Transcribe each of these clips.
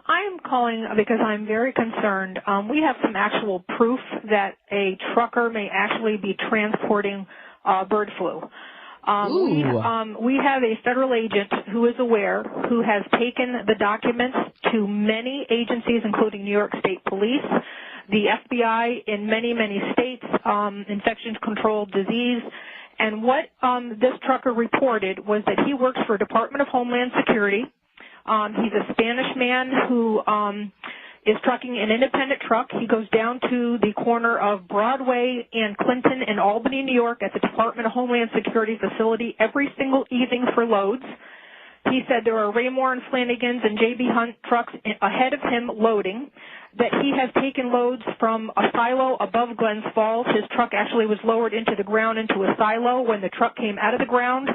I'm calling because I'm very concerned. We have some actual proof that a trucker may actually be transporting bird flu. We have a federal agent who is aware, who has taken the documents to many agencies, including New York State Police, the FBI in many, many states, infection control disease. And what this trucker reported was that he works for Department of Homeland Security. He's a Spanish man who is trucking an independent truck. He goes down to the corner of Broadway and Clinton in Albany, New York at the Department of Homeland Security facility every single evening for loads. He said there are Raymore and Flanagan's and J.B. Hunt trucks ahead of him loading, that he has taken loads from a silo above Glens Falls. His truck actually was lowered into the ground into a silo. When the truck came out of the ground,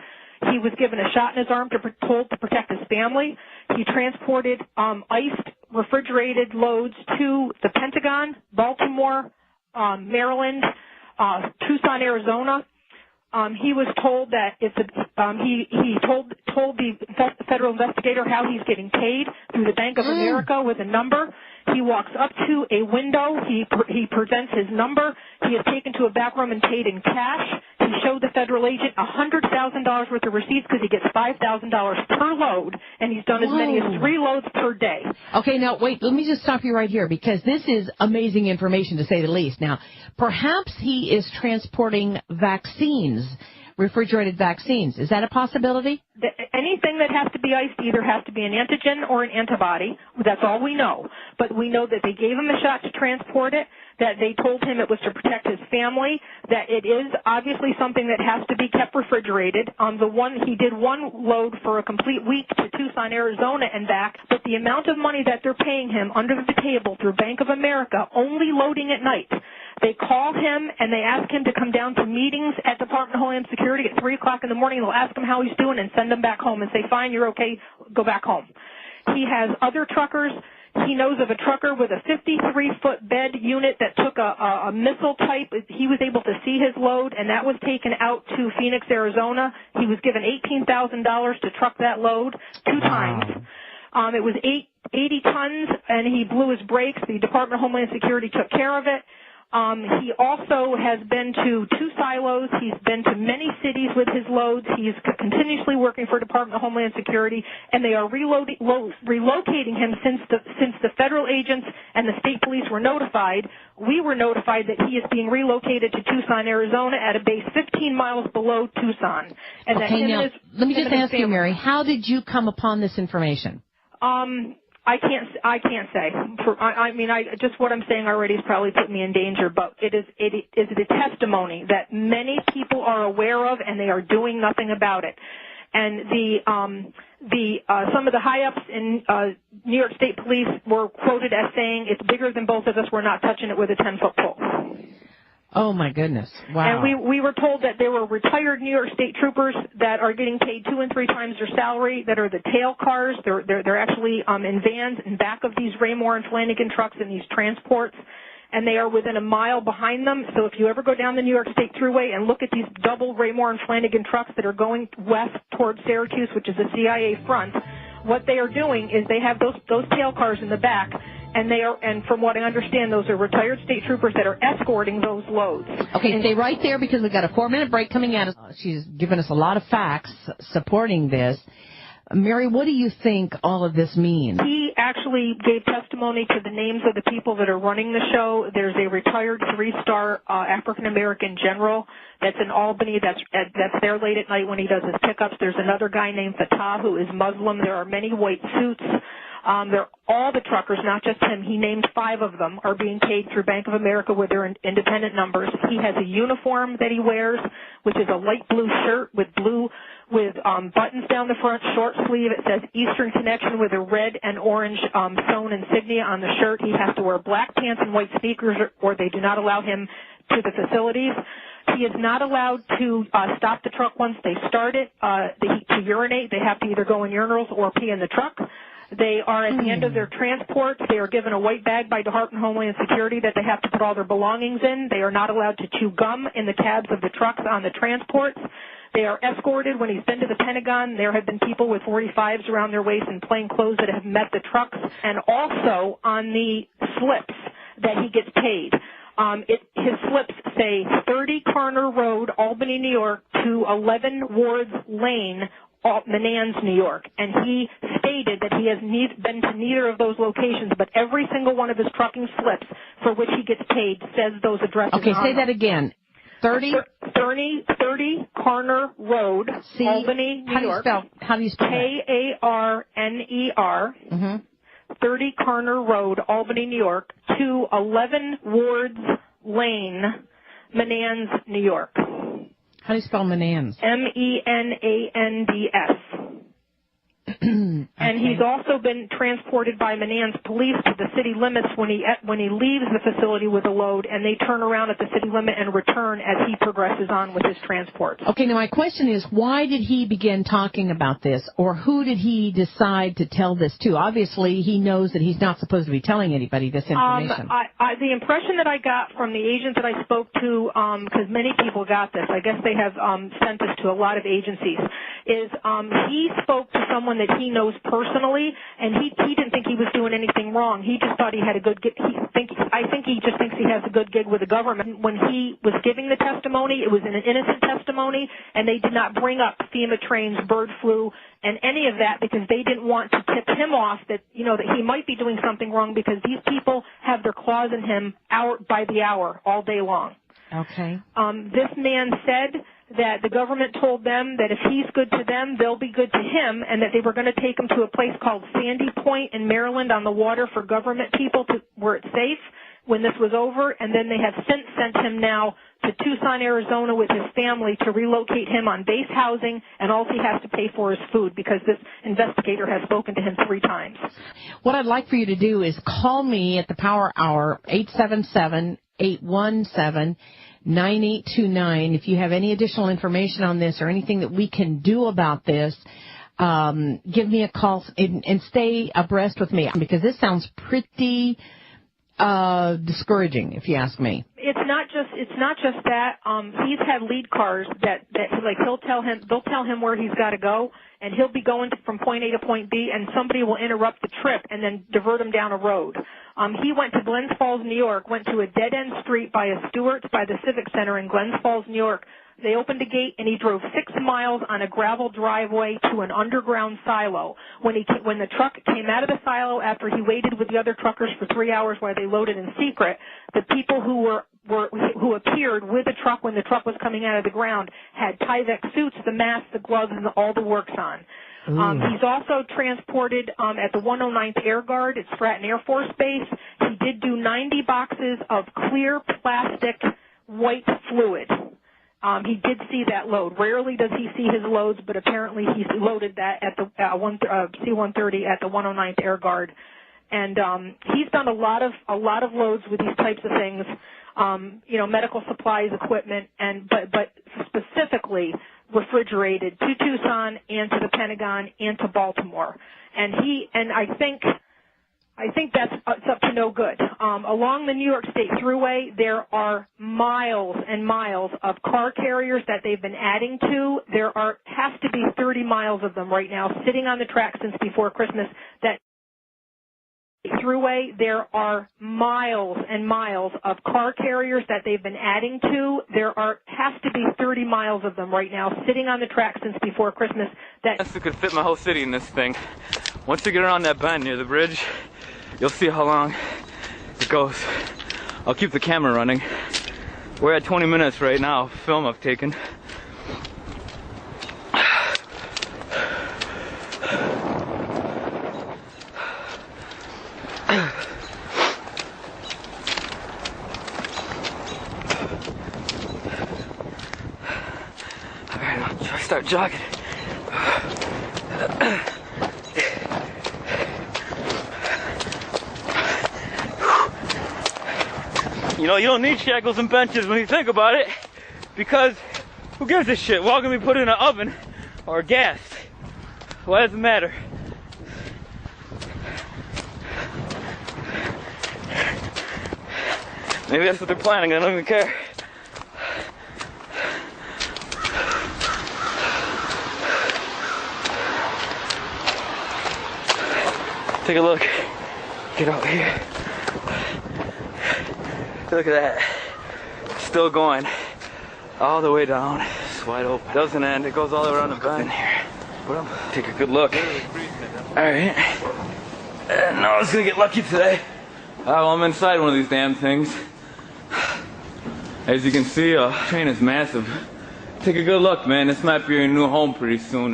he was given a shot in his arm told to protect his family. He transported iced, refrigerated loads to the Pentagon, Baltimore, Maryland, Tucson, Arizona. He was told that he told the federal investigator how he's getting paid through the Bank of America with a number. He walks up to a window. He presents his number. He is taken to a back room and paid in cash. He showed the federal agent $100,000 worth of receipts because he gets $5,000 per load, and he's done as many as 3 loads per day. Okay, now wait, let me just stop you right here because this is amazing information to say the least. Now, perhaps he is transporting vaccines, refrigerated vaccines. Is that a possibility? Anything that has to be iced either has to be an antigen or an antibody. That's all we know. But we know that they gave him a shot to transport it, that they told him it was to protect his family, that it is obviously something that has to be kept refrigerated. He did 1 load for a complete week to Tucson, Arizona and back, but the amount of money that they're paying him under the table through Bank of America, only loading at night. They call him and they ask him to come down to meetings at Department of Homeland Security at 3 o'clock in the morning. They'll ask him how he's doing and send him back home and say, fine, you're okay, go back home. He has other truckers. He knows of a trucker with a 53-foot bed unit that took a missile type. He was able to see his load, and that was taken out to Phoenix, Arizona. He was given $18,000 to truck that load 2 times. It was 80 tons, and he blew his brakes. The Department of Homeland Security took care of it. He also has been to 2 silos. He's been to many cities with his loads. He's continuously working for Department of Homeland Security, and they are relocating him since the federal agents and the state police were notified. We were notified that he is being relocated to Tucson, Arizona, at a base 15 miles below Tucson. And okay, now let me just ask you, Mary, how did you come upon this information? I can't say. Just what I'm saying already has probably put me in danger, but it is a testimony that many people are aware of, and they are doing nothing about it. And some of the high-ups in New York State Police were quoted as saying, "It's bigger than both of us. We're not touching it with a 10-foot pole." Oh, my goodness. Wow. And we were told that there were retired New York State troopers that are getting paid 2 and 3 times their salary, that are the tail cars. They're actually in vans in back of these Raymore and Flanagan trucks in these transports, and they are within a mile behind them. So if you ever go down the New York State Thruway and look at these double Raymore and Flanagan trucks that are going west towards Syracuse, which is the CIA front, what they are doing is they have those tail cars in the back, and from what I understand, those are retired state troopers that are escorting those loads. Okay, stay right there because we've got a 4-minute break coming at us. She's given us a lot of facts supporting this. Mary, what do you think all of this means? He actually gave testimony to the names of the people that are running the show. There's a retired 3-star African-American general that's in Albany that's there late at night when he does his pickups. There's another guy named Fatah who is Muslim. There are many white suits. All the truckers, not just him, he named 5 of them, are being paid through Bank of America with their independent numbers. He has a uniform that he wears, which is a light blue shirt with buttons down the front, short sleeve. It says Eastern Connection with a red and orange sewn insignia on the shirt. He has to wear black pants and white sneakers, or they do not allow him to the facilities. He is not allowed to stop the truck once they start it to urinate. They have to either go in urinals or pee in the truck. They are at the end of their transports. They are given a white bag by Department of Homeland Security that they have to put all their belongings in. They are not allowed to chew gum in the cabs of the trucks on the transports. They are escorted when he's been to the Pentagon. There have been people with 45s around their waist in plain clothes that have met the trucks, and also on the slips that he gets paid. His slips say 30 Carner Road, Albany, New York, to 11 Wards Lane, Menands, New York. And he stated that he has been to neither of those locations, but every single one of his trucking slips for which he gets paid says those addresses. Okay, say that again. 30 Carner Road, Albany, New York. How do you spell Karner. 30 Carner Road, Albany, New York, to 11 Wards Lane, Menands, New York. How do you spell Menands? Menands. And he's also been transported by Menands police to the city limits when he leaves the facility with a load, and they turn around at the city limit and return as he progresses on with his transports. Okay, now my question is, why did he begin talking about this, or who did he decide to tell this to? Obviously, he knows that he's not supposed to be telling anybody this information. The impression that I got from the agent that I spoke to, because many people got this, I guess they have sent this to a lot of agencies, is he spoke to someone that he knows personally, and he didn't think he was doing anything wrong. He just thought he had a good gig. I think he just thinks he has a good gig with the government. When he was giving the testimony, it was an innocent testimony, and they did not bring up FEMA trains, bird flu, and any of that because they didn't want to tip him off that, that he might be doing something wrong because these people have their claws in him hour by the hour, all day long. Okay. This man said that the government told them that if he's good to them, they'll be good to him, and that they were going to take him to a place called Sandy Point in Maryland on the water for government people where it's safe when this was over, and then they have since sent him now to Tucson, Arizona with his family to relocate him on base housing, and all he has to pay for is food because this investigator has spoken to him 3 times. What I'd like for you to do is call me at the Power Hour, 877-817-9829. If you have any additional information on this or anything that we can do about this, give me a call and stay abreast with me because this sounds pretty discouraging, if you ask me. It's not just that. He's had lead cars that like they'll tell him where he's got to go, and he'll be going from point A to point B, and somebody will interrupt the trip and then divert him down a road. He went to Glens Falls, New York, went to a dead-end street by a Stewart's by the Civic Center in Glens Falls, New York. They opened a gate, and he drove 6 miles on a gravel driveway to an underground silo. When the truck came out of the silo after he waited with the other truckers for 3 hours while they loaded in secret, the people who appeared with the truck when the truck was coming out of the ground had Tyvek suits, the mask, the gloves, and all the works on. He's also transported at the 109th Air Guard at Stratton Air Force Base. He did do 90 boxes of clear plastic white fluid. He did see that load. Rarely does he see his loads, but apparently he loaded that at the C-130 at the 109th Air Guard. And he's done a lot of loads with these types of things, medical supplies, equipment, but specifically refrigerated to Tucson and to the Pentagon and to Baltimore. And I think that's it's up to no good. Along the New York State Thruway, there are miles and miles of car carriers that they've been adding to. There has to be 30 miles of them right now sitting on the track since before Christmas. That Thruway, there are miles and miles of car carriers that they've been adding to. There has to be 30 miles of them right now sitting on the track since before Christmas. That could fit my whole city in this thing. Once you get around that bend near the bridge, you'll see how long it goes. I'll keep the camera running. We're at 20 minutes right now, film I've taken. Alright, I'll start jogging. You don't need shackles and benches when you think about it, because who gives a shit? We're all gonna be put in an oven or gas. Why does it matter? Maybe that's what they're planning. I don't even care. Take a look. Get out here. Look at that. Still going all the way down. It's wide open. Doesn't end. It goes all around the bend here. Take a good look. Alright. No one's gonna get lucky today. Well, I'm inside one of these damn things. As you can see, train is massive. Take a good look, man. This might be your new home pretty soon.